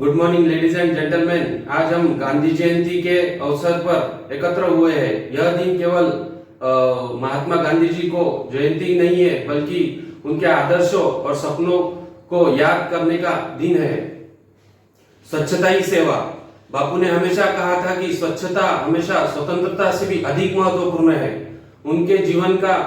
Good morning ladies and gentleman. आज हम गांधी जयंती के अवसर पर एकत्र हुए हैं। यह दिन केवल महात्मा गांधी जी को जयंती नहीं है, बल्कि उनके आदर्शों और सपनों को याद करने का दिन है। स्वच्छता ही सेवा। बापू ने हमेशा कहा था कि स्वच्छता हमेशा स्वतंत्रता से भी अधिक महत्वपूर्ण है। उनके जीवन का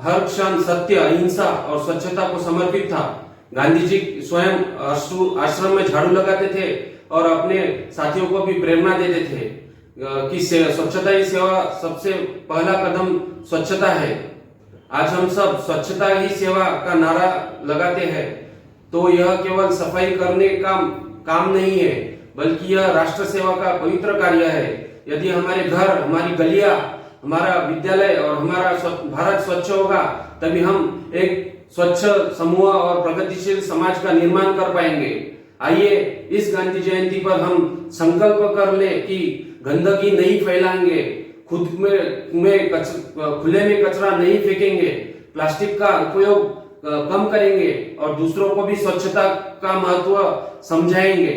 हर क्षण सत्य, अहिंसा और स्वच्छता को समर्पित था। गांधी जी स्वयं आश्रम में झाड़ू लगाते थे और अपने साथियों को भी प्रेरणा देते थे कि स्वच्छता ही सेवा, सबसे पहला कदम स्वच्छता है। आज हम सब स्वच्छता ही सेवा का नारा लगाते हैं, तो यह केवल सफाई करने का काम नहीं है, बल्कि यह राष्ट्र सेवा का पवित्र कार्य है। यदि हमारे घर, हमारी गलियां, हमारा विद्यालय और हमारा भारत स्वच्छ होगा, तभी हम एक स्वच्छ समूह और प्रगतिशील समाज का निर्माण कर पाएंगे। आइए इस गांधी जयंती पर हम संकल्प कर ले कि गंदगी नहीं फैलाएंगे, खुले में कचरा नहीं फेंकेंगे, प्लास्टिक का उपयोग कम करेंगे और दूसरों को भी स्वच्छता का महत्व समझाएंगे।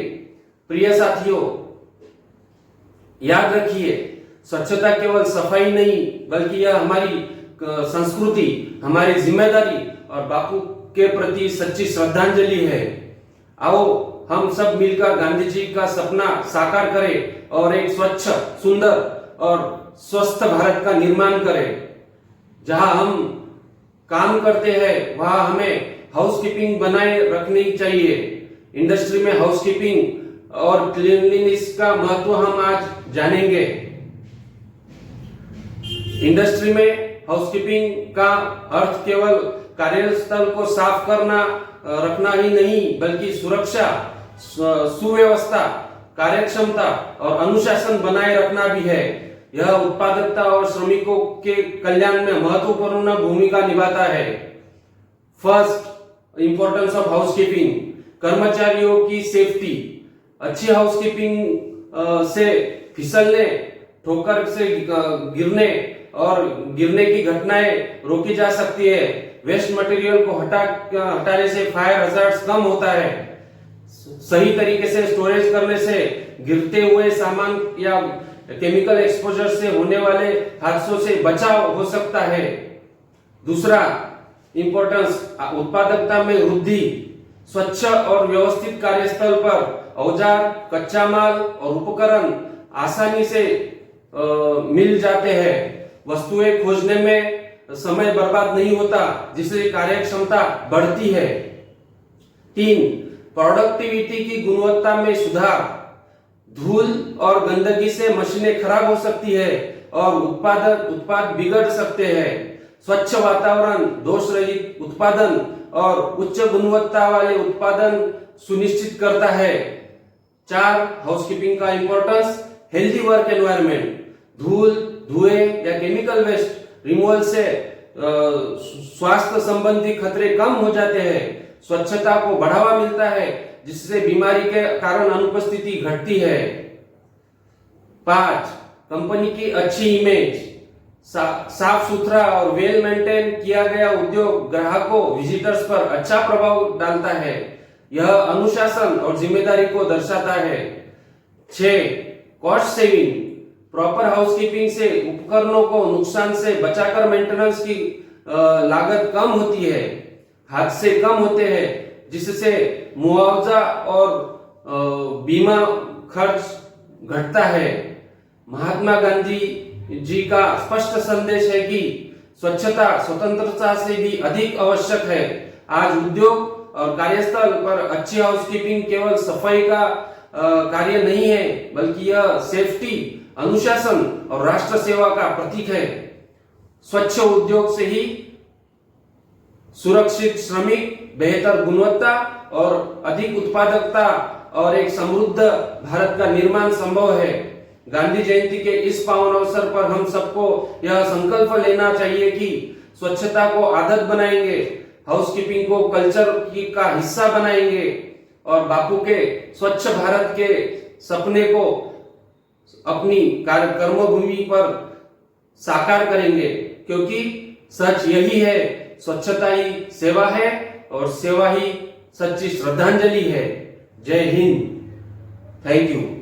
प्रिय साथियों, याद रखिए, स्वच्छता केवल सफाई नहीं, बल्कि यह हमारी संस्कृति, हमारी जिम्मेदारी और बापू के प्रति सच्ची श्रद्धांजलि है। आओ हम सब मिलकर गांधी जी का सपना साकार करें और एक स्वच्छ, सुंदर और स्वस्थ भारत का निर्माण करें। जहां हम काम करते हैं, वहां हमें हाउसकीपिंग बनाए रखनी चाहिए। इंडस्ट्री में हाउसकीपिंग और क्लीनलीनेस का महत्व हम आज जानेंगे। इंडस्ट्री में हाउसकीपिंग का अर्थ केवल कार्यस्थल को साफ करना रखना ही नहीं, बल्कि सुरक्षा, सुव्यवस्था, कार्यक्षमता और अनुशासन बनाए रखना भी है। यह उत्पादकता और श्रमिकों के कल्याण में महत्वपूर्ण भूमिका निभाता है। First, importance of housekeeping. कर्मचारियों की सेफ्टी। अच्छी हाउसकीपिंग से फिसलने, ठोकर से गिरने की घटनाएं रोकी जा सकती है। वेस्ट मटेरियल को हटाने से फायर हजार्ड्स कम होता है। सही तरीके से स्टोरेज करने से गिरते हुए सामान या केमिकल एक्सपोजर से होने वाले हादसों से बचाव हो सकता है। दूसरा इंपॉर्टेंस, उत्पादकता में वृद्धि। स्वच्छ और व्यवस्थित कार्यस्थल पर औजार, कच्चा माल और उपकरण आसानी से मिल जाते हैं। वस्तुएं खोजने में समय बर्बाद नहीं होता, जिससे कार्यक्षमता बढ़ती है। 3, प्रोडक्टिविटी की गुणवत्ता में सुधार। धूल और गंदगी से मशीनें खराब हो सकती है और उत्पाद बिगड़ सकते हैं। स्वच्छ वातावरण, दोष रहित उत्पादन और उच्च गुणवत्ता वाले उत्पादन सुनिश्चित करता है। 4, हाउसकीपिंग का इंपॉर्टेंस, हेल्दी वर्क एनवायरनमेंट। धूल, धुएं या केमिकल वेस्ट रिमूवल से स्वास्थ्य संबंधी खतरे कम हो जाते हैं। स्वच्छता को बढ़ावा मिलता है, जिससे बीमारी के कारण अनुपस्थिति घटती है। 5, कंपनी की अच्छी इमेज। साफ सुथरा और वेल मेंटेन किया गया उद्योग ग्राहकों, विजिटर्स पर अच्छा प्रभाव डालता है। यह अनुशासन और जिम्मेदारी को दर्शाता है। 6, कॉस्ट सेविंग। प्रॉपर हाउसकीपिंग से उपकरणों को नुकसान से बचाकर मेंटेनेंस की लागत कम होती है, हादसे कम होते हैं, जिससे मुआवजा और बीमा खर्च घटता है। महात्मा गांधी जी का स्पष्ट संदेश है कि स्वच्छता स्वतंत्रता से भी अधिक आवश्यक है। आज उद्योग और कार्यस्थल पर अच्छी हाउसकीपिंग केवल सफाई का कार्य नहीं है, बल्कि यह सेफ्टी, अनुशासन और राष्ट्र सेवा का प्रतीक है। स्वच्छ उद्योग से ही सुरक्षित श्रमिक, बेहतर गुणवत्ता और अधिक उत्पादकता और एक समृद्ध भारत का निर्माण संभव है। गांधी जयंती के इस पावन अवसर पर हम सबको यह संकल्प लेना चाहिए कि स्वच्छता को आदत बनाएंगे, हाउसकीपिंग को कल्चर का हिस्सा बनाएंगे और बापू के स्वच्छ भारत के सपने को अपनी कर्मभूमि पर साकार करेंगे, क्योंकि सच यही है, स्वच्छता ही सेवा है और सेवा ही सच्ची श्रद्धांजलि है। जय हिंद। Thank you.